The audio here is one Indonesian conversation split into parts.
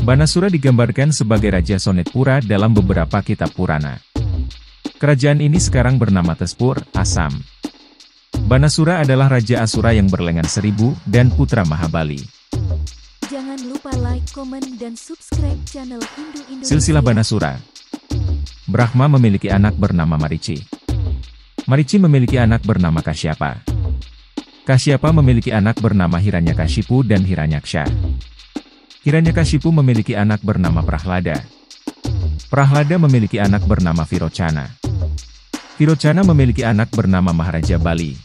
Banasura digambarkan sebagai Raja Sonetpura dalam beberapa kitab Purana. Kerajaan ini sekarang bernama Tezpur, Assam. Banasura adalah Raja Asura yang berlengan seribu dan putra Mahabali. Jangan lupa like, komen, dan subscribe channel Hindu Indonesia. Silsilah Banasura. Brahma memiliki anak bernama Marici. Marici memiliki anak bernama Kasyapa. Kasyapa memiliki anak bernama Hiranyakashipu dan Hiranyaksha. Hiranyakashipu memiliki anak bernama Prahlada. Prahlada memiliki anak bernama Virocana. Virocana memiliki anak bernama Maharaja Bali.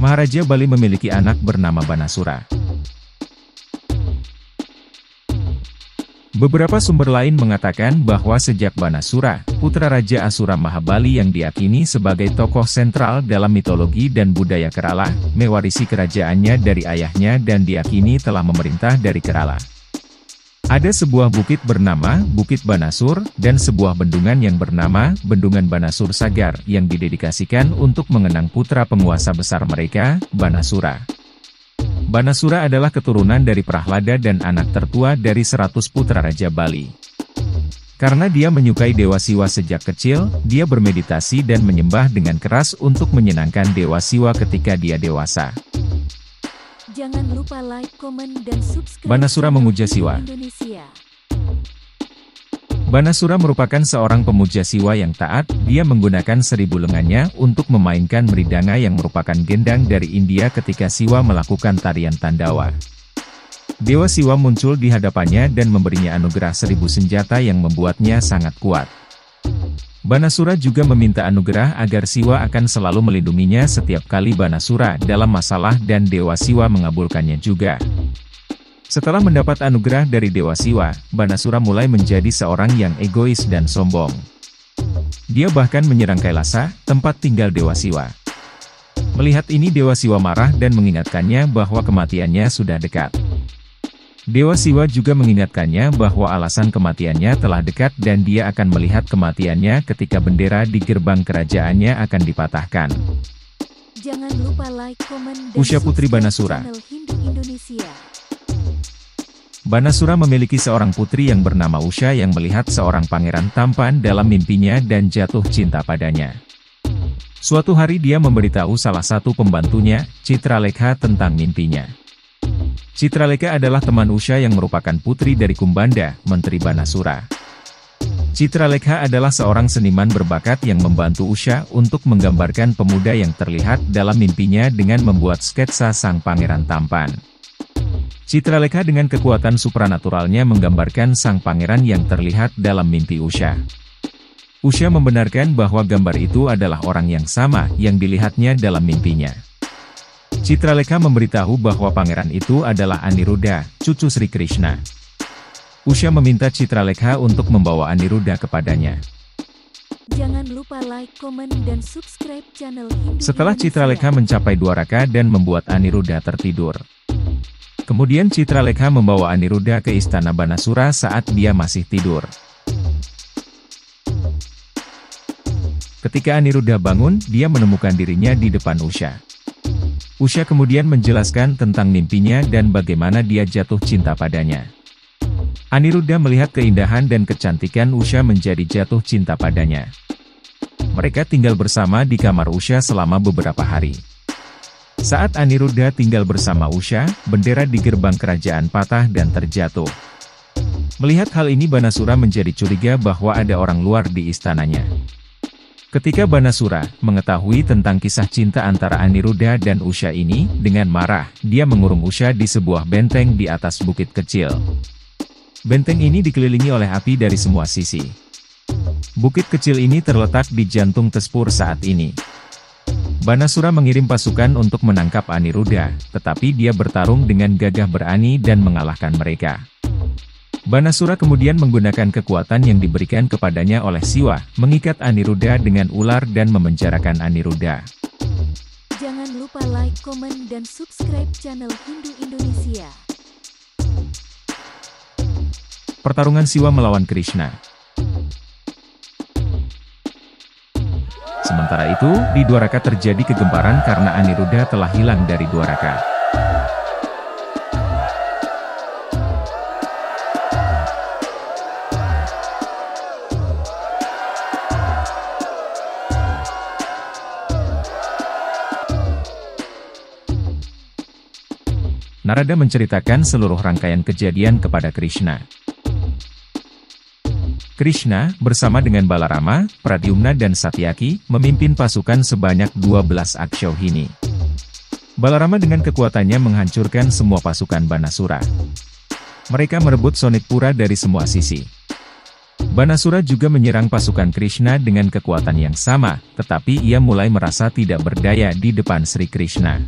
Maharaja Bali memiliki anak bernama Banasura. Beberapa sumber lain mengatakan bahwa sejak Banasura, putra Raja Asura Mahabali yang diyakini sebagai tokoh sentral dalam mitologi dan budaya Kerala, mewarisi kerajaannya dari ayahnya dan diyakini telah memerintah dari Kerala. Ada sebuah bukit bernama Bukit Banasur, dan sebuah bendungan yang bernama Bendungan Banasur Sagar yang didedikasikan untuk mengenang putra penguasa besar mereka, Banasura. Banasura adalah keturunan dari Prahlada dan anak tertua dari 100 putra Raja Bali. Karena dia menyukai Dewa Siwa sejak kecil, dia bermeditasi dan menyembah dengan keras untuk menyenangkan Dewa Siwa ketika dia dewasa. Jangan lupa like, komen, dan subscribe Banasura channel memuja Hindu Siwa. Indonesia. Banasura merupakan seorang pemuja Siwa yang taat. Dia menggunakan 1000 lengannya untuk memainkan mridanga yang merupakan gendang dari India ketika Siwa melakukan tarian Tandawa. Dewa Siwa muncul di hadapannya dan memberinya anugerah 1000 senjata yang membuatnya sangat kuat. Banasura juga meminta anugerah agar Siwa akan selalu melindunginya setiap kali Banasura dalam masalah dan Dewa Siwa mengabulkannya juga. Setelah mendapat anugerah dari Dewa Siwa, Banasura mulai menjadi seorang yang egois dan sombong. Dia bahkan menyerang Kailasa, tempat tinggal Dewa Siwa. Melihat ini Dewa Siwa marah dan mengingatkannya bahwa kematiannya sudah dekat. Dewa Siwa juga mengingatkannya bahwa alasan kematiannya telah dekat dan dia akan melihat kematiannya ketika bendera di gerbang kerajaannya akan dipatahkan. Jangan lupa like, komen, dan Usha Putri subscribe Banasura. channel Hindu Indonesia. Banasura memiliki seorang putri yang bernama Usha yang melihat seorang pangeran tampan dalam mimpinya dan jatuh cinta padanya. Suatu hari dia memberitahu salah satu pembantunya, Citralekha, tentang mimpinya. Citralekha adalah teman Usha yang merupakan putri dari Kumbanda, Menteri Banasura. Citralekha adalah seorang seniman berbakat yang membantu Usha untuk menggambarkan pemuda yang terlihat dalam mimpinya dengan membuat sketsa sang pangeran tampan. Citralekha dengan kekuatan supranaturalnya menggambarkan sang pangeran yang terlihat dalam mimpi Usha. Usha membenarkan bahwa gambar itu adalah orang yang sama yang dilihatnya dalam mimpinya. Citralekha memberitahu bahwa pangeran itu adalah Aniruddha, cucu Sri Krishna. Usha meminta Citralekha untuk membawa Aniruddha kepadanya. Jangan lupa like, komen, dan subscribe channel Hindu Setelah Indonesia. Citralekha mencapai Dwaraka dan membuat Aniruddha tertidur. Kemudian Citralekha membawa Aniruddha ke istana Banasura saat dia masih tidur. Ketika Aniruddha bangun, dia menemukan dirinya di depan Usha. Usha kemudian menjelaskan tentang mimpinya dan bagaimana dia jatuh cinta padanya. Aniruddha melihat keindahan dan kecantikan Usha menjadi jatuh cinta padanya. Mereka tinggal bersama di kamar Usha selama beberapa hari. Saat Aniruddha tinggal bersama Usha, bendera di gerbang kerajaan patah dan terjatuh. Melihat hal ini Banasura menjadi curiga bahwa ada orang luar di istananya. Ketika Banasura mengetahui tentang kisah cinta antara Aniruddha dan Usha ini, dengan marah, dia mengurung Usha di sebuah benteng di atas bukit kecil. Benteng ini dikelilingi oleh api dari semua sisi. Bukit kecil ini terletak di jantung Tezpur saat ini. Banasura mengirim pasukan untuk menangkap Aniruddha, tetapi dia bertarung dengan gagah berani dan mengalahkan mereka. Banasura kemudian menggunakan kekuatan yang diberikan kepadanya oleh Siwa, mengikat Aniruddha dengan ular dan memenjarakan Aniruddha. Jangan lupa like, komen, dan subscribe channel Hindu Indonesia. Pertarungan Siwa melawan Krishna. Sementara itu, di Dwaraka terjadi kegemparan karena Aniruddha telah hilang dari Dwaraka. Narada menceritakan seluruh rangkaian kejadian kepada Krishna. Krishna, bersama dengan Balarama, Pradyumna dan Satyaki, memimpin pasukan sebanyak 12 Akshauhini. Balarama dengan kekuatannya menghancurkan semua pasukan Banasura. Mereka merebut Sonitpura dari semua sisi. Banasura juga menyerang pasukan Krishna dengan kekuatan yang sama, tetapi ia mulai merasa tidak berdaya di depan Sri Krishna.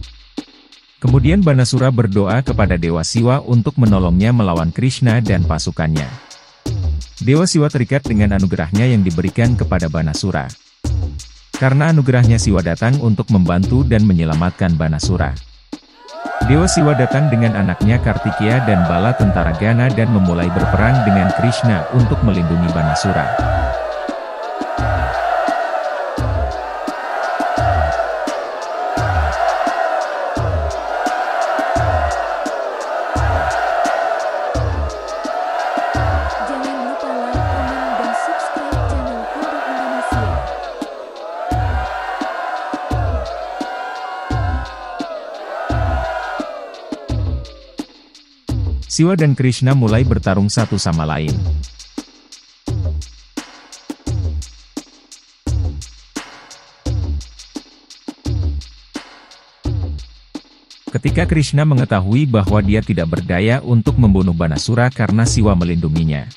Kemudian Banasura berdoa kepada Dewa Siwa untuk menolongnya melawan Krishna dan pasukannya. Dewa Siwa terikat dengan anugerahnya yang diberikan kepada Banasura. Karena anugerahnya, Siwa datang untuk membantu dan menyelamatkan Banasura. Dewa Siwa datang dengan anaknya Kartikeya dan bala tentara Gana dan memulai berperang dengan Krishna untuk melindungi Banasura. Siwa dan Krishna mulai bertarung satu sama lain. Ketika Krishna mengetahui bahwa dia tidak berdaya untuk membunuh Banasura karena Siwa melindunginya,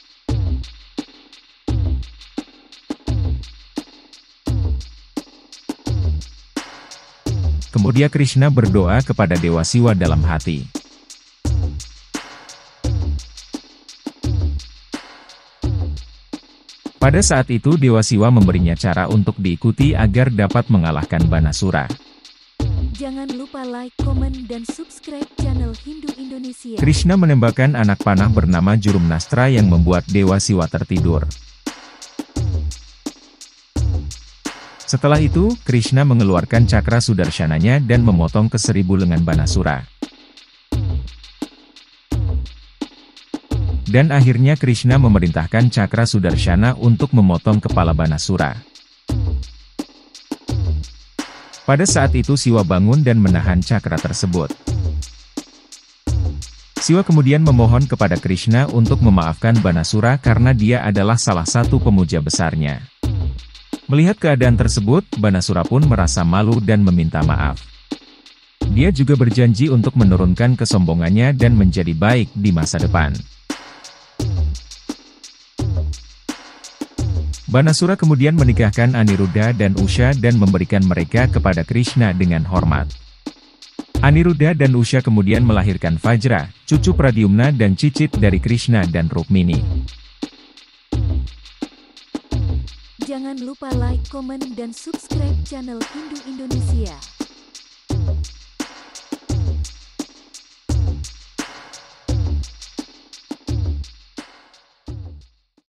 kemudian Krishna berdoa kepada Dewa Siwa dalam hati. Pada saat itu Dewa Siwa memberinya cara untuk diikuti agar dapat mengalahkan Banasura. Jangan lupa like, komen, dan subscribe channel Hindu Indonesia. Krishna menembakkan anak panah bernama Jurumnastra yang membuat Dewa Siwa tertidur. Setelah itu, Krishna mengeluarkan cakra Sudarshananya dan memotong ke 1000 lengan Banasura. Dan akhirnya Krishna memerintahkan cakra Sudarshana untuk memotong kepala Banasura. Pada saat itu Siwa bangun dan menahan cakra tersebut. Siwa kemudian memohon kepada Krishna untuk memaafkan Banasura karena dia adalah salah satu pemuja besarnya. Melihat keadaan tersebut, Banasura pun merasa malu dan meminta maaf. Dia juga berjanji untuk menurunkan kesombongannya dan menjadi baik di masa depan. Banasura kemudian menikahkan Aniruddha dan Usha dan memberikan mereka kepada Krishna dengan hormat. Aniruddha dan Usha kemudian melahirkan Vajra, cucu Pradyumna dan cicit dari Krishna dan Rukmini. Jangan lupa like, komen, dan subscribe channel Hindu Indonesia.